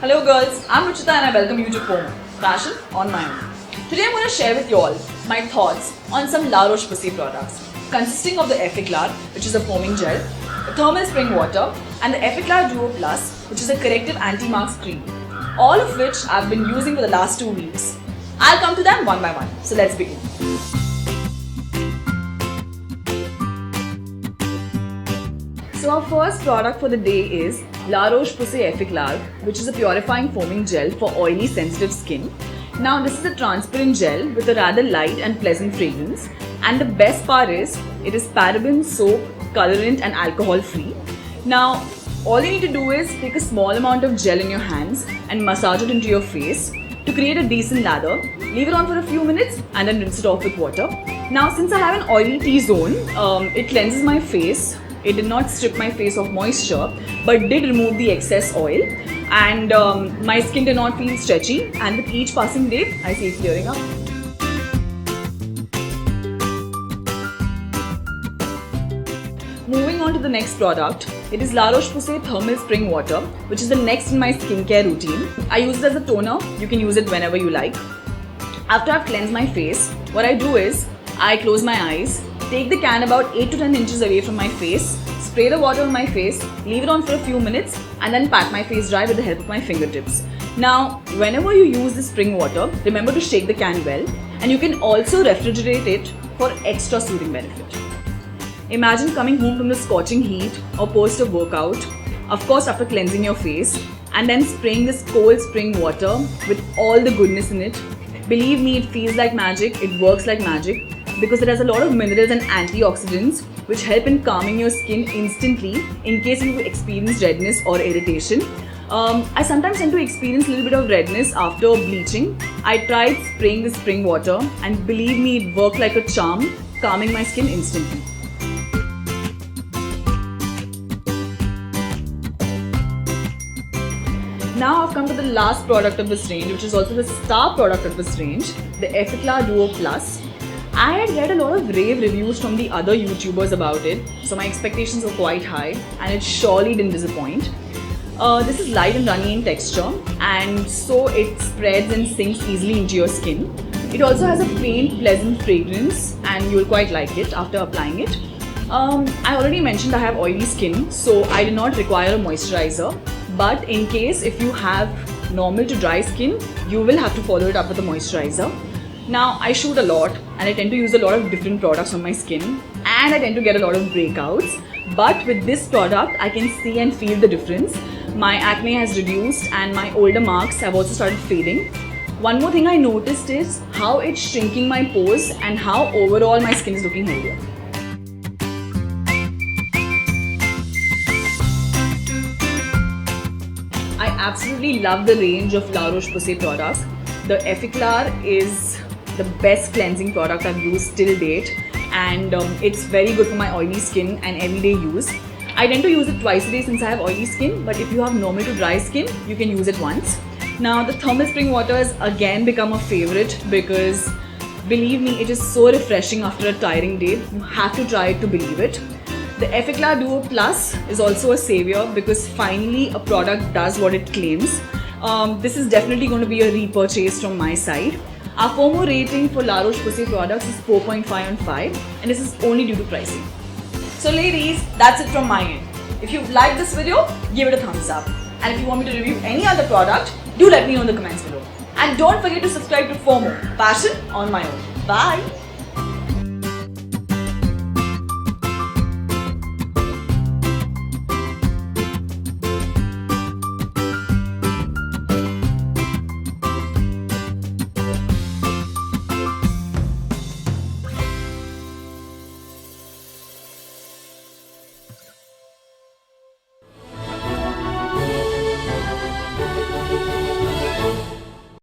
Hello girls, I'm Ruchita and I welcome you to FOMO, Fashion on My Own. Today I'm going to share with you all my thoughts on some La Roche-Posay products consisting of the Effaclar, which is a foaming gel, the Thermal Spring Water and the Effaclar Duo Plus, which is a corrective anti-marks cream, all of which I've been using for the last 2 weeks. I'll come to them one by one, so let's begin. So our first product for the day is La Roche-Posay Effaclar, which is a purifying foaming gel for oily sensitive skin. Now this is a transparent gel with a rather light and pleasant fragrance, and the best part is it is paraben, soap, colorant and alcohol free. Now all you need to do is take a small amount of gel in your hands and massage it into your face to create a decent lather. Leave it on for a few minutes and then rinse it off with water. Now since I have an oily T-zone, it cleanses my face. It did not strip my face of moisture, but did remove the excess oil, and my skin did not feel stretchy, and with each passing day, I see it clearing up. Moving on to the next product, it is La Roche-Posay Thermal Spring Water, which is the next in my skincare routine. I use it as a toner. You can use it whenever you like. After I've cleansed my face, what I do is, I close my eyes, take the can about 8 to 10 inches away from my face, spray the water on my face, leave it on for a few minutes and then pat my face dry with the help of my fingertips. Now, whenever you use the spring water, remember to shake the can well, and you can also refrigerate it for extra soothing benefit. Imagine coming home from the scorching heat or post a workout, of course after cleansing your face, and then spraying this cold spring water with all the goodness in it. Believe me, it feels like magic, it works like magic, because it has a lot of minerals and antioxidants which help in calming your skin instantly in case you experience redness or irritation. I sometimes tend to experience a little bit of redness after bleaching. I tried spraying the spring water and believe me, it worked like a charm, calming my skin instantly. Now I've come to the last product of this range, which is also the star product of this range, the Effaclar Duo Plus. I had read a lot of rave reviews from the other YouTubers about it, so my expectations were quite high and it surely didn't disappoint. This is light and runny in texture, and so it spreads and sinks easily into your skin. It also has a faint, pleasant fragrance and you'll quite like it after applying it. I already mentioned I have oily skin, so I did not require a moisturizer. But in case if you have normal to dry skin, you will have to follow it up with a moisturizer. Now I shoot a lot and I tend to use a lot of different products on my skin, and I tend to get a lot of breakouts. But with this product, I can see and feel the difference. My acne has reduced and my older marks have also started fading. One more thing I noticed is how it's shrinking my pores and how overall my skin is looking healthier. I absolutely love the range of La Roche-Posay products. The Effaclar is the best cleansing product I've used till date, and it's very good for my oily skin and everyday use. I tend to use it twice a day since I have oily skin, but if you have normal to dry skin, you can use it once. Now the Thermal Spring Water has again become a favorite because believe me, it is so refreshing after a tiring day. You have to try it to believe it. The Effaclar Duo Plus is also a savior because finally a product does what it claims. This is definitely going to be a repurchase from my side. Our FOMO rating for La Roche-Posay products is 4.5 on 5, and this is only due to pricing. So ladies, that's it from my end. If you've liked this video, give it a thumbs up. And if you want me to review any other product, do let me know in the comments below. And don't forget to subscribe to FOMO, Passion on My Own. Bye!